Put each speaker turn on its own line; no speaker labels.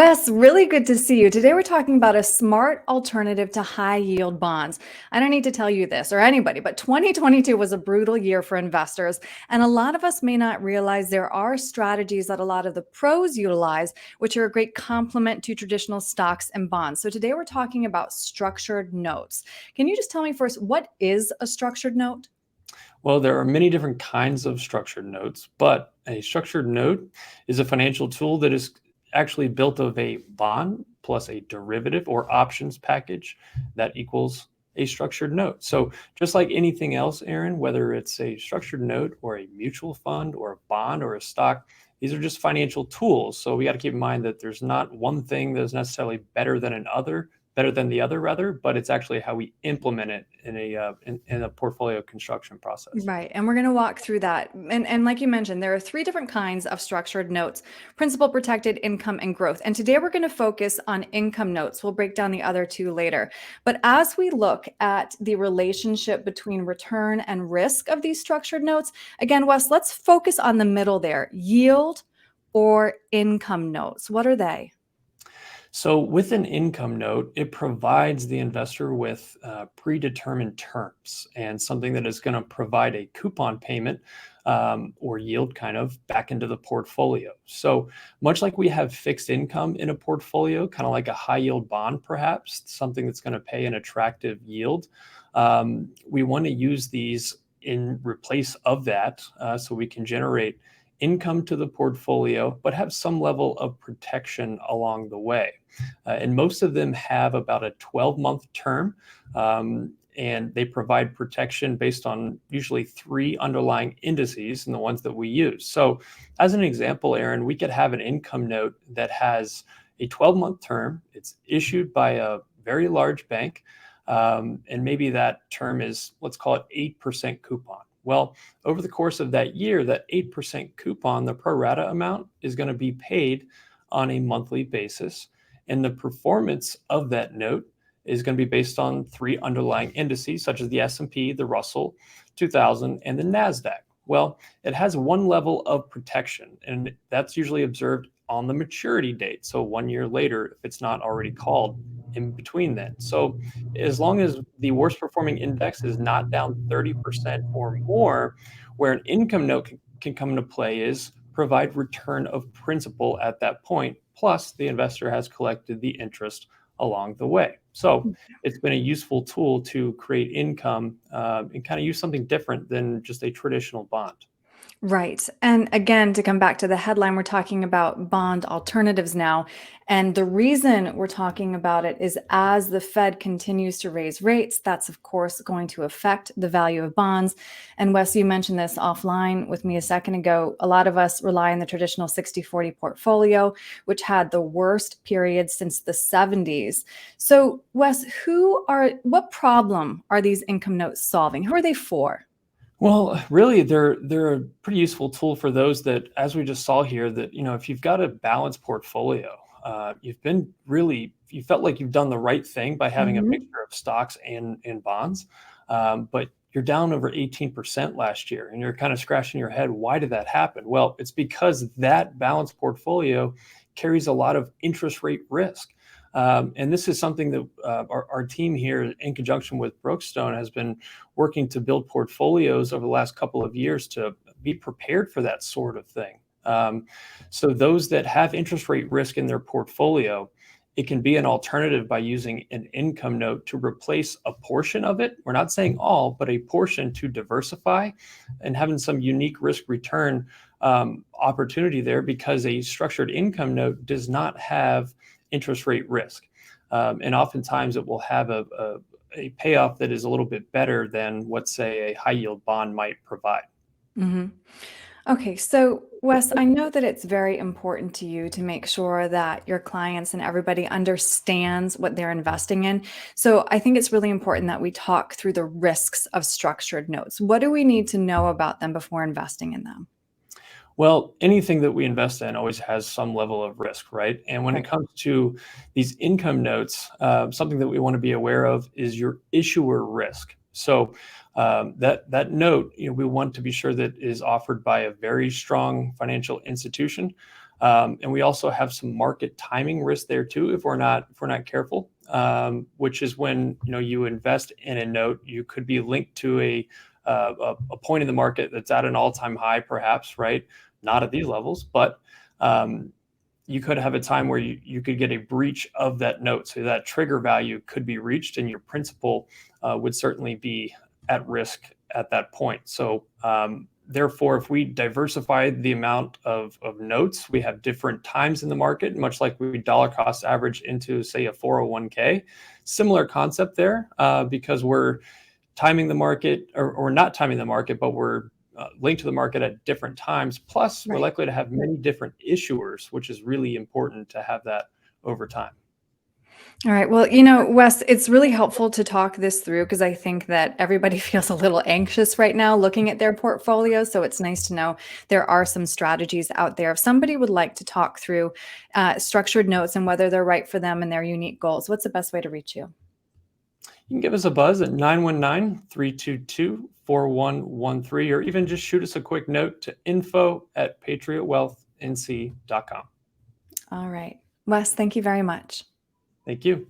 Wes, really good to see you. Today we're talking about a smart alternative to high yield bonds. I don't need to tell you this or anybody, but 2022 was a brutal year for investors. And a lot of us may not realize there are strategies that a lot of the pros utilize, which are a great complement to traditional stocks and bonds. So today we're talking about structured notes. Can you just tell me first, what is a structured note?
Well, there are many different kinds of structured notes, but a structured note is a financial tool that is actually built of a bond plus a derivative or options package that equals a structured note. So just like anything else, Erin, whether it's a structured note or a mutual fund or a bond or a stock, these are just financial tools. So we got to keep in mind that there's not one thing that is necessarily better than the other rather, but it's actually how we implement it in a portfolio construction process.
Right. And we're going to walk through that. And like you mentioned, there are three different kinds of structured notes: principal, protected, income, and growth. And today we're going to focus on income notes. We'll break down the other two later. But as we look at the relationship between return and risk of these structured notes, again, Wes, let's focus on the middle there: yield or income notes. What are they?
So with an income note, it provides the investor with predetermined terms and something that is going to provide a coupon payment or yield kind of back into the portfolio. So much like we have fixed income in a portfolio, kind of like a high yield bond, perhaps something that's going to pay an attractive yield. We want to use these in replace of that so we can generate income to the portfolio, but have some level of protection along the way. And most of them have about a 12-month term, and they provide protection based on usually three underlying indices and the ones that we use. So as an example, Erin, we could have an income note that has a 12-month term. It's issued by a very large bank, and maybe that term is, let's call it 8% coupon. Well, over the course of that year, that 8% coupon, the pro rata amount, is going to be paid on a monthly basis. And the performance of that note is going to be based on three underlying indices, such as the S&P, the Russell 2000, and the NASDAQ. Well, it has one level of protection, and that's usually observed on the maturity date. So 1 year later, if it's not already called in between then. So as long as the worst performing index is not down 30% or more, where an income note can come into play is provide return of principal at that point, plus the investor has collected the interest along the way. So it's been a useful tool to create income and kind of use something different than just a traditional bond.
Right. And again, to come back to the headline, we're talking about bond alternatives now. And the reason we're talking about it is as the Fed continues to raise rates, that's of course going to affect the value of bonds. And Wes, you mentioned this offline with me a second ago. A lot of us rely on the traditional 60-40 portfolio, which had the worst period since the 70s. So Wes, what problem are these income notes solving? Who are they for?
Well, really, they're a pretty useful tool for those that, as we just saw here, that if you've got a balanced portfolio, you felt like you've done the right thing by having a
Mhm.
mixture of stocks and bonds, but you're down over 18% last year, and you're kind of scratching your head, why did that happen? Well, it's because that balanced portfolio carries a lot of interest rate risk. And this is something that our team here, in conjunction with Brookstone, has been working to build portfolios over the last couple of years to be prepared for that sort of thing. So those that have interest rate risk in their portfolio, it can be an alternative by using an income note to replace a portion of it. We're not saying all, but a portion to diversify and having some unique risk return opportunity there, because a structured income note does not have interest rate risk. And oftentimes it will have a payoff that is a little bit better than what, say, a high yield bond might provide.
Mhm. Okay, so Wes, I know that it's very important to you to make sure that your clients and everybody understands what they're investing in. So I think it's really important that we talk through the risks of structured notes. What do we need to know about them before investing in them?
Well, anything that we invest in always has some level of risk, right? And when it
Right.
comes to these income notes, something that we want to be aware of is your issuer risk. So that note, we want to be sure that is offered by a very strong financial institution. And we also have some market timing risk there too if we're not careful, which is when you invest in a note, you could be linked to a point in the market that's at an all-time high, perhaps, right? Not at these levels, but you could have a time where you could get a breach of that note. So that trigger value could be reached and your principal would certainly be at risk at that point. So therefore, if we diversify the amount of notes, we have different times in the market, much like we dollar cost average into, say, a 401k. Similar concept there, because we're timing the market or not timing the market, but we're linked to the market at different times. Plus, we're likely to have many different issuers, which is really important to have that over time.
All right. Well, Wes, it's really helpful to talk this through because I think that everybody feels a little anxious right now looking at their portfolio. So it's nice to know there are some strategies out there. If somebody would like to talk through structured notes and whether they're right for them and their unique goals, what's the best way to reach you?
You can give us a buzz at 919-322-4113, or even just shoot us a quick note to info@patriotwealthnc.com.
All right. Wes, thank you very much.
Thank you.